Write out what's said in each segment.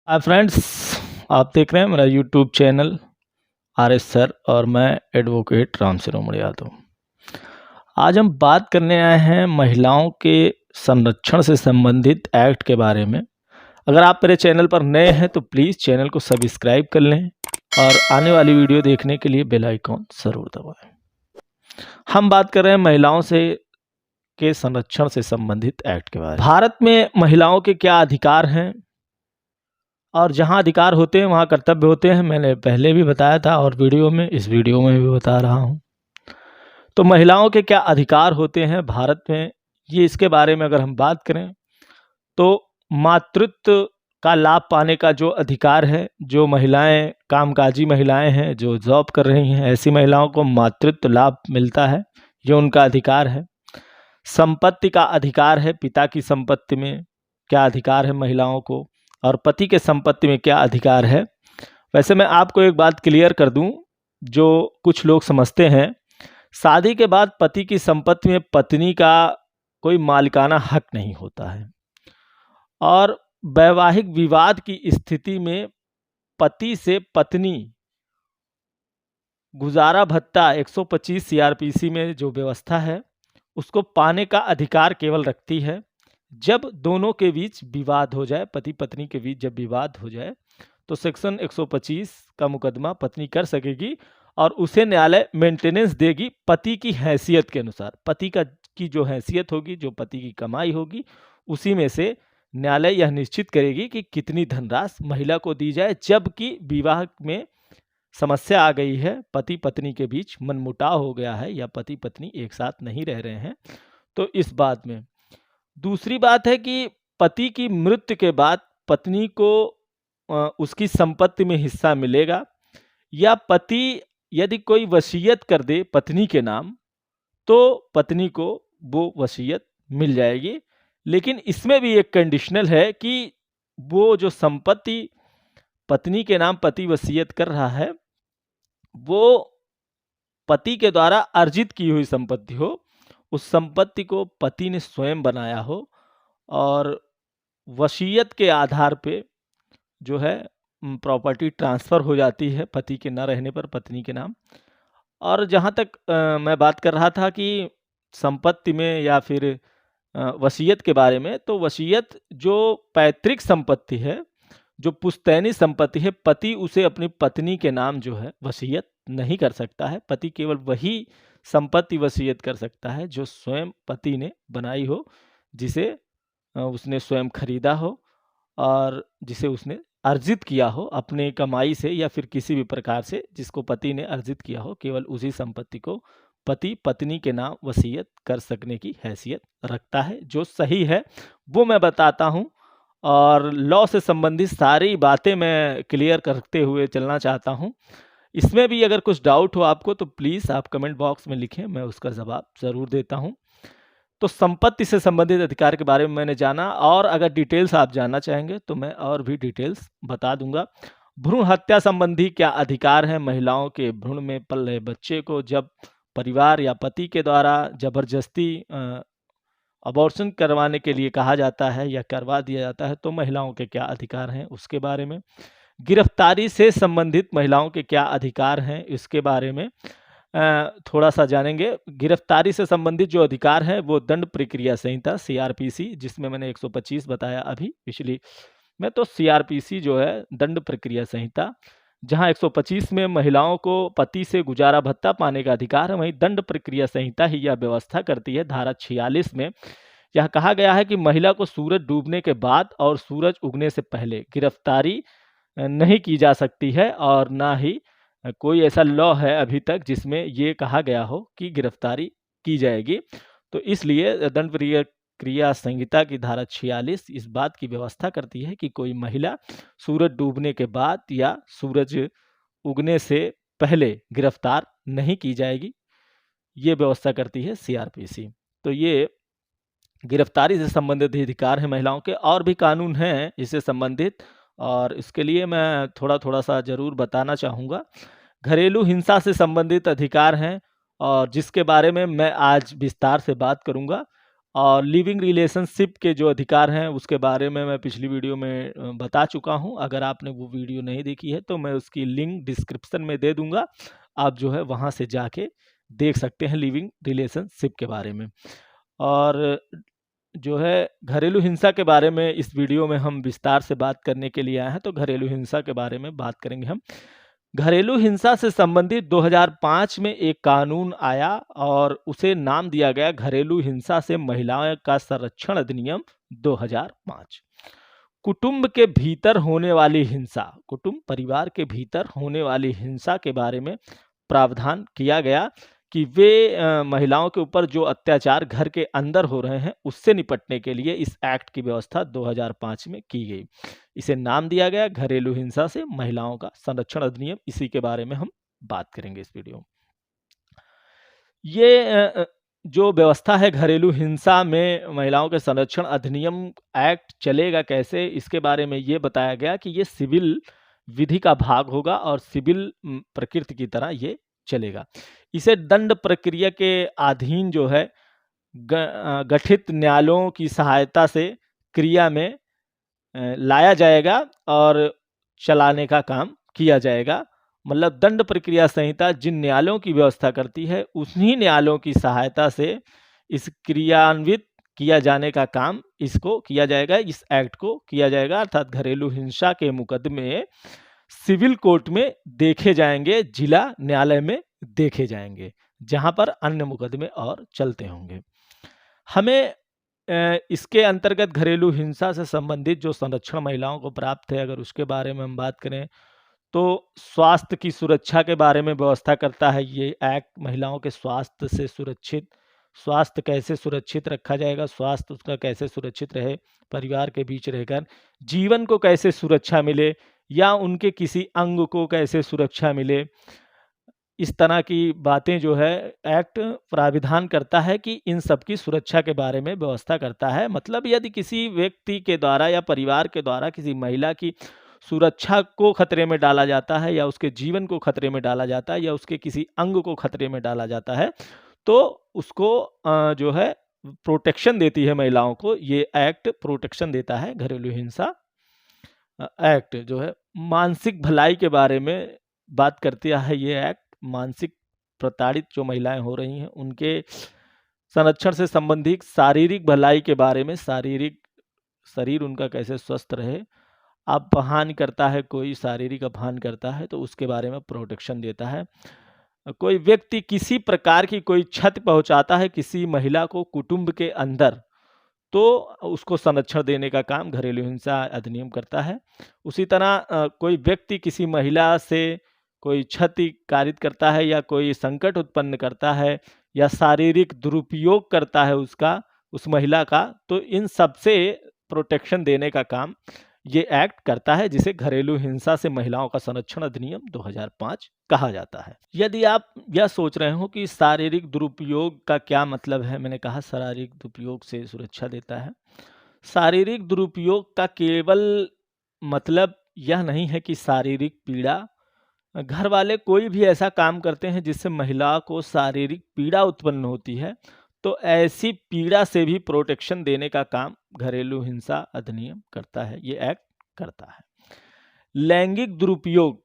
Hi friends, आप देख रहे हैं मेरा YouTube channel R S sir और मैं एडवोकेट राम शिरोमणि यादव। आज हम बात करने आए हैं महिलाओं के संरक्षण से संबंधित एक्ट के बारे में। अगर आप मेरे चैनल पर नए हैं तो प्लीज़ चैनल को सब्सक्राइब कर लें और आने वाली वीडियो देखने के लिए बेल आइकॉन ज़रूर दबाएं। हम बात कर रहे हैं महिलाओं से के संरक्षण से संबंधित एक्ट के बारे में। भारत में महिलाओं के क्या अधिकार हैं और जहाँ अधिकार होते हैं वहाँ कर्तव्य होते हैं। मैंने पहले भी बताया था और इस वीडियो में भी बता रहा हूँ। तो महिलाओं के क्या अधिकार होते हैं भारत में, ये इसके बारे में अगर हम बात करें तो मातृत्व का लाभ पाने का जो अधिकार है, जो महिलाएं कामकाजी महिलाएं हैं, जो जॉब कर रही हैं, ऐसी महिलाओं को मातृत्व लाभ मिलता है, ये उनका अधिकार है। संपत्ति का अधिकार है, पिता की संपत्ति में क्या अधिकार है महिलाओं को, और पति के संपत्ति में क्या अधिकार है। वैसे मैं आपको एक बात क्लियर कर दूं, जो कुछ लोग समझते हैं शादी के बाद पति की संपत्ति में पत्नी का कोई मालिकाना हक नहीं होता है, और वैवाहिक विवाद की स्थिति में पति से पत्नी गुजारा भत्ता 125 सीआरपीसी में जो व्यवस्था है उसको पाने का अधिकार केवल रखती है जब दोनों के बीच विवाद हो जाए, पति पत्नी के बीच जब विवाद हो जाए तो सेक्शन 125 का मुकदमा पत्नी कर सकेगी और उसे न्यायालय मेंटेनेंस देगी पति की हैसियत के अनुसार। पति की जो हैसियत होगी, जो पति की कमाई होगी, उसी में से न्यायालय यह निश्चित करेगी कि कितनी धनराशि महिला को दी जाए। जबकि विवाह में समस्या आ गई है, पति पत्नी के बीच मनमुटाव हो गया है या पति पत्नी एक साथ नहीं रह रहे हैं, तो इस बात में। दूसरी बात है कि पति की मृत्यु के बाद पत्नी को उसकी संपत्ति में हिस्सा मिलेगा, या पति यदि कोई वसीयत कर दे पत्नी के नाम तो पत्नी को वो वसीयत मिल जाएगी। लेकिन इसमें भी एक कंडीशनल है कि वो जो संपत्ति पत्नी के नाम पति वसीयत कर रहा है वो पति के द्वारा अर्जित की हुई संपत्ति हो, उस संपत्ति को पति ने स्वयं बनाया हो, और वसीयत के आधार पे जो है प्रॉपर्टी ट्रांसफ़र हो जाती है पति के न रहने पर पत्नी के नाम। और जहाँ तक मैं बात कर रहा था कि संपत्ति में या फिर वसीयत के बारे में, तो वसीयत जो पैतृक संपत्ति है, जो पुश्तैनी संपत्ति है, पति उसे अपनी पत्नी के नाम जो है वसीयत नहीं कर सकता है। पति केवल वही संपत्ति वसीयत कर सकता है जो स्वयं पति ने बनाई हो, जिसे उसने स्वयं खरीदा हो और जिसे उसने अर्जित किया हो अपने कमाई से या फिर किसी भी प्रकार से जिसको पति ने अर्जित किया हो, केवल उसी संपत्ति को पति पत्नी के नाम वसीयत कर सकने की हैसियत रखता है। जो सही है वो मैं बताता हूँ, और लॉ से संबंधित सारी बातें मैं क्लियर करते हुए चलना चाहता हूँ। इसमें भी अगर कुछ डाउट हो आपको तो प्लीज़ आप कमेंट बॉक्स में लिखें, मैं उसका जवाब ज़रूर देता हूँ। तो संपत्ति से संबंधित अधिकार के बारे में मैंने जाना, और अगर डिटेल्स आप जानना चाहेंगे तो मैं और भी डिटेल्स बता दूंगा। भ्रूण हत्या संबंधी क्या अधिकार है महिलाओं के? भ्रूण में पल रहे बच्चे को जब परिवार या पति के द्वारा जबरदस्ती अबॉर्शन करवाने के लिए कहा जाता है या करवा दिया जाता है तो महिलाओं के क्या अधिकार हैं उसके बारे में। गिरफ्तारी से संबंधित महिलाओं के क्या अधिकार हैं इसके बारे में थोड़ा सा जानेंगे। गिरफ्तारी से संबंधित जो अधिकार है वो दंड प्रक्रिया संहिता सीआरपीसी, जिसमें मैंने 125 बताया अभी पिछली में, तो सीआरपीसी जो है दंड प्रक्रिया संहिता, जहां 125 में महिलाओं को पति से गुजारा भत्ता पाने का अधिकार है, वहीं दंड प्रक्रिया संहिता ही यह व्यवस्था करती है। धारा 46 में यह कहा गया है कि महिला को सूरज डूबने के बाद और सूरज उगने से पहले गिरफ्तारी नहीं की जा सकती है, और ना ही कोई ऐसा लॉ है अभी तक जिसमें ये कहा गया हो कि गिरफ्तारी की जाएगी। तो इसलिए दंड प्रक्रिया संहिता की धारा 46 इस बात की व्यवस्था करती है कि कोई महिला सूरज डूबने के बाद या सूरज उगने से पहले गिरफ्तार नहीं की जाएगी, ये व्यवस्था करती है सीआरपीसी। तो ये गिरफ्तारी से संबंधित अधिकार है महिलाओं के। और भी कानून हैं इससे संबंधित, और इसके लिए मैं थोड़ा सा ज़रूर बताना चाहूँगा। घरेलू हिंसा से संबंधित अधिकार हैं और जिसके बारे में मैं आज विस्तार से बात करूँगा। और लिविंग रिलेशनशिप के जो अधिकार हैं उसके बारे में मैं पिछली वीडियो में बता चुका हूं। अगर आपने वो वीडियो नहीं देखी है तो मैं उसकी लिंक डिस्क्रिप्शन में दे दूंगा, आप जो है वहां से जाके देख सकते हैं लिविंग रिलेशनशिप के बारे में। और जो है घरेलू हिंसा के बारे में इस वीडियो में हम विस्तार से बात करने के लिए आए हैं, तो घरेलू हिंसा के बारे में बात करेंगे हम। घरेलू हिंसा से संबंधित 2005 में एक कानून आया और उसे नाम दिया गया घरेलू हिंसा से महिलाओं का संरक्षण अधिनियम 2005। कुटुंब के भीतर होने वाली हिंसा, कुटुंब परिवार के भीतर होने वाली हिंसा के बारे में प्रावधान किया गया कि वे महिलाओं के ऊपर जो अत्याचार घर के अंदर हो रहे हैं उससे निपटने के लिए इस एक्ट की व्यवस्था 2005 में की गई। इसे नाम दिया गया घरेलू हिंसा से महिलाओं का संरक्षण अधिनियम। इसी के बारे में हम बात करेंगे इस वीडियो में। ये जो व्यवस्था है घरेलू हिंसा में महिलाओं के संरक्षण अधिनियम एक्ट चलेगा कैसे, इसके बारे में ये बताया गया कि ये सिविल विधि का भाग होगा और सिविल प्रकृति की तरह ये चलेगा। इसे दंड प्रक्रिया के अधीन जो है गठित न्यायालयों की सहायता से क्रिया में लाया जाएगा और चलाने का काम किया जाएगा। मतलब दंड प्रक्रिया संहिता जिन न्यायालयों की व्यवस्था करती है उन्हीं न्यायालयों की सहायता से इस क्रियान्वित किया जाने का काम इसको किया जाएगा, इस एक्ट को किया जाएगा। अर्थात घरेलू हिंसा के मुकदमे सिविल कोर्ट में देखे जाएंगे, जिला न्यायालय में देखे जाएंगे, जहां पर अन्य मुकदमे और चलते होंगे। हमें इसके अंतर्गत घरेलू हिंसा से संबंधित जो संरक्षण महिलाओं को प्राप्त है, अगर उसके बारे में हम बात करें तो स्वास्थ्य की सुरक्षा के बारे में व्यवस्था करता है ये एक्ट। महिलाओं के स्वास्थ्य से सुरक्षित, स्वास्थ्य कैसे सुरक्षित रखा जाएगा, स्वास्थ्य उसका कैसे सुरक्षित रहे, परिवार के बीच रहकर जीवन को कैसे सुरक्षा मिले या उनके किसी अंग को कैसे सुरक्षा मिले, इस तरह की बातें जो है एक्ट प्राविधान करता है कि इन सब की सुरक्षा के बारे में व्यवस्था करता है। मतलब यदि किसी व्यक्ति के द्वारा या परिवार के द्वारा किसी महिला की सुरक्षा को खतरे में डाला जाता है या उसके जीवन को खतरे में डाला जाता है या उसके किसी अंग को खतरे में डाला जाता है तो उसको जो है प्रोटेक्शन देती है महिलाओं को। ये एक्ट प्रोटेक्शन देता है घरेलू हिंसा एक्ट जो है। मानसिक भलाई के बारे में बात करती है ये एक्ट। मानसिक प्रताड़ित जो महिलाएं हो रही हैं उनके संरक्षण से संबंधित शारीरिक भलाई के बारे में, शारीरिक शरीर उनका कैसे स्वस्थ रहे, अपहान करता है कोई, शारीरिक अपहान करता है तो उसके बारे में प्रोटेक्शन देता है। कोई व्यक्ति किसी प्रकार की कोई क्षति पहुंचाता है किसी महिला को कुटुंब के अंदर तो उसको संरक्षण देने का काम घरेलू हिंसा अधिनियम करता है। उसी तरह कोई व्यक्ति किसी महिला से कोई क्षति कारित करता है या कोई संकट उत्पन्न करता है या शारीरिक दुरुपयोग करता है उसका, उस महिला का, तो इन सब से प्रोटेक्शन देने का काम ये एक्ट करता है, जिसे घरेलू हिंसा से महिलाओं का संरक्षण अधिनियम 2005 कहा जाता है। यदि आप यह सोच रहे हो कि शारीरिक दुरुपयोग का क्या मतलब है, मैंने कहा शारीरिक दुरुपयोग से सुरक्षा देता है। शारीरिक दुरुपयोग का केवल मतलब यह नहीं है कि शारीरिक पीड़ा, घर वाले कोई भी ऐसा काम करते हैं जिससे महिला को शारीरिक पीड़ा उत्पन्न होती है तो ऐसी पीड़ा से भी प्रोटेक्शन देने का काम घरेलू हिंसा अधिनियम करता है, ये एक्ट करता है। लैंगिक दुरुपयोग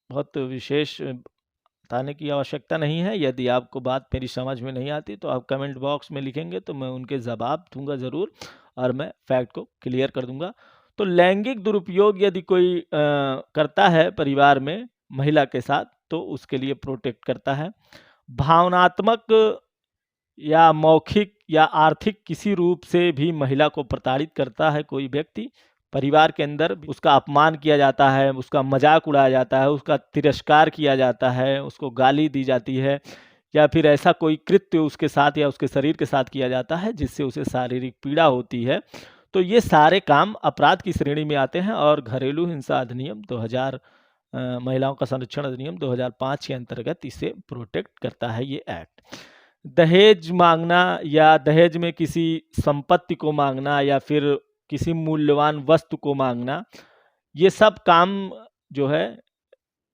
बहुत विशेष बताने की आवश्यकता नहीं है। यदि आपको बात मेरी समझ में नहीं आती तो आप कमेंट बॉक्स में लिखेंगे तो मैं उनके जवाब दूंगा ज़रूर और मैं फैक्ट को क्लियर कर दूंगा। तो लैंगिक दुरुपयोग यदि कोई करता है परिवार में महिला के साथ तो उसके लिए प्रोटेक्ट करता है। भावनात्मक या मौखिक या आर्थिक किसी रूप से भी महिला को प्रताड़ित करता है कोई व्यक्ति, परिवार के अंदर उसका अपमान किया जाता है, उसका मजाक उड़ाया जाता है, उसका तिरस्कार किया जाता है, उसको गाली दी जाती है या फिर ऐसा कोई कृत्य उसके साथ या उसके शरीर के साथ किया जाता है जिससे उसे शारीरिक पीड़ा होती है, तो ये सारे काम अपराध की श्रेणी में आते हैं और घरेलू हिंसा अधिनियम 2000 महिलाओं का संरक्षण अधिनियम 2005 के अंतर्गत इसे प्रोटेक्ट करता है ये एक्ट। दहेज मांगना या दहेज में किसी संपत्ति को मांगना या फिर किसी मूल्यवान वस्तु को मांगना, ये सब काम जो है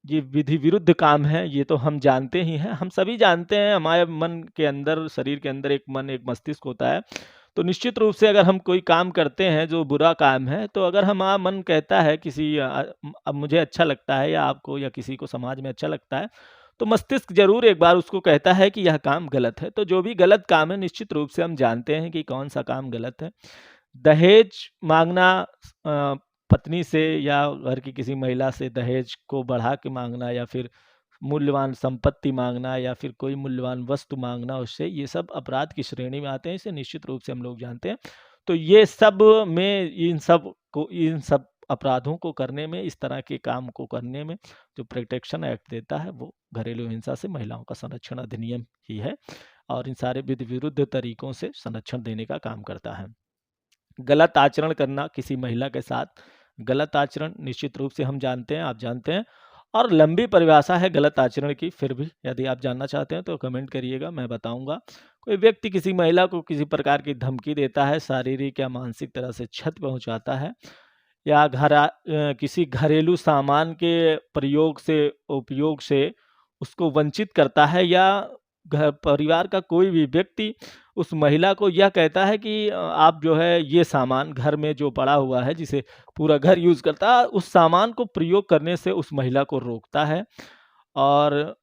ये विधि विरुद्ध काम है, ये तो हम जानते ही हैं। हम सभी जानते हैं हमारे मन के अंदर, शरीर के अंदर एक मन, एक मस्तिष्क होता है। तो निश्चित रूप से अगर हम कोई काम करते हैं जो बुरा काम है, तो अगर हमारा मन कहता है किसी अब मुझे अच्छा लगता है या आपको या किसी को समाज में अच्छा लगता है, तो मस्तिष्क ज़रूर एक बार उसको कहता है कि यह काम गलत है। तो जो भी गलत काम है निश्चित रूप से हम जानते हैं कि कौन-सा काम गलत है। दहेज माँगना पत्नी से या घर की किसी महिला से दहेज को बढ़ा के माँगना या फिर मूल्यवान संपत्ति माँगना या फिर कोई मूल्यवान वस्तु माँगना उससे, ये सब अपराध की श्रेणी में आते हैं, इसे निश्चित रूप से हम लोग जानते हैं। तो ये सब में इन सब अपराधों को करने में, इस तरह के काम को करने में जो प्रोटेक्शन एक्ट देता है वो घरेलू हिंसा से महिलाओं का संरक्षण अधिनियम ही है और इन सारे विधि विरुद्ध तरीकों से संरक्षण देने का काम करता है। गलत आचरण करना किसी महिला के साथ, गलत आचरण निश्चित रूप से हम जानते हैं, आप जानते हैं और लंबी परिभाषा है गलत आचरण की, फिर भी यदि आप जानना चाहते हैं तो कमेंट करिएगा, मैं बताऊंगा। कोई व्यक्ति किसी महिला को किसी प्रकार की धमकी देता है, शारीरिक या मानसिक तरह से क्षति पहुंचाता है या किसी घरेलू सामान के प्रयोग से, उपयोग से उसको वंचित करता है या घर परिवार का कोई भी व्यक्ति उस महिला को यह कहता है कि आप जो है ये सामान घर में जो पड़ा हुआ है जिसे पूरा घर यूज़ करता है, उस सामान को प्रयोग करने से उस महिला को रोकता है और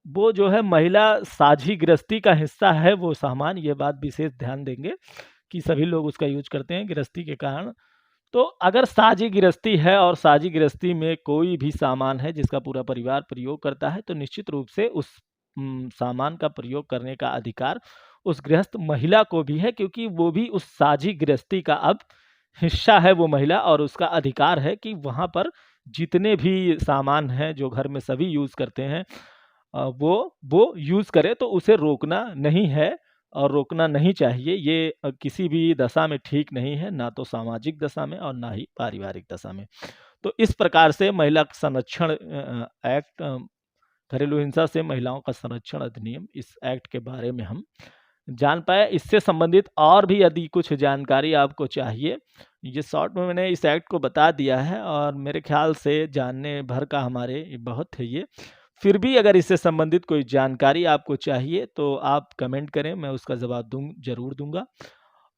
वो जो है महिला साझी गृहस्थी का हिस्सा है वो सामान, ये बात विशेष ध्यान देंगे कि सभी लोग उसका यूज़ करते हैं गृहस्थी के कारण। तो अगर साझी गृहस्थी है और साझी गृहस्थी में कोई भी सामान है जिसका पूरा परिवार प्रयोग करता है, तो निश्चित रूप से उस सामान का प्रयोग करने का अधिकार उस गृहस्थ महिला को भी है, क्योंकि वो भी उस साझी गृहस्थी का अब हिस्सा है वो महिला और उसका अधिकार है कि वहाँ पर जितने भी सामान हैं जो घर में सभी यूज़ करते हैं वो यूज़ करे, तो उसे रोकना नहीं है और रोकना नहीं चाहिए। ये किसी भी दशा में ठीक नहीं है, ना तो सामाजिक दशा में और ना ही पारिवारिक दशा में। तो इस प्रकार से महिला संरक्षण एक्ट, घरेलू हिंसा से महिलाओं का संरक्षण अधिनियम, इस एक्ट के बारे में हम जान पाए। इससे संबंधित और भी यदि कुछ जानकारी आपको चाहिए, ये शॉर्ट में मैंने इस एक्ट को बता दिया है और मेरे ख्याल से जानने भर का हमारे बहुत है ये। फिर भी अगर इससे संबंधित कोई जानकारी आपको चाहिए तो आप कमेंट करें, मैं उसका जवाब ज़रूर दूंगा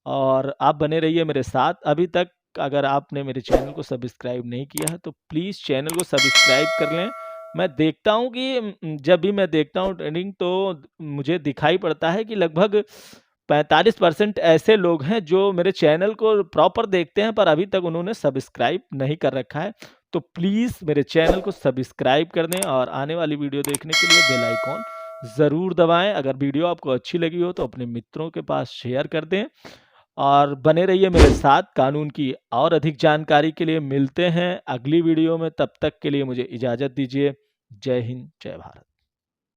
और आप बने रहिए मेरे साथ। अभी तक अगर आपने मेरे चैनल को सब्सक्राइब नहीं किया है तो प्लीज़ चैनल को सब्सक्राइब कर लें। मैं देखता हूँ कि जब भी मैं देखता हूँ ट्रेंडिंग, तो मुझे दिखाई पड़ता है कि लगभग 45% ऐसे लोग हैं जो मेरे चैनल को प्रॉपर देखते हैं पर अभी तक उन्होंने सब्सक्राइब नहीं कर रखा है। तो प्लीज़ मेरे चैनल को सब्सक्राइब कर दें और आने वाली वीडियो देखने के लिए बेल आइकॉन ज़रूर दबाएं। अगर वीडियो आपको अच्छी लगी हो तो अपने मित्रों के पास शेयर कर दें और बने रहिए मेरे साथ। कानून की और अधिक जानकारी के लिए मिलते हैं अगली वीडियो में, तब तक के लिए मुझे इजाज़त दीजिए। जय हिंद, जय भारत।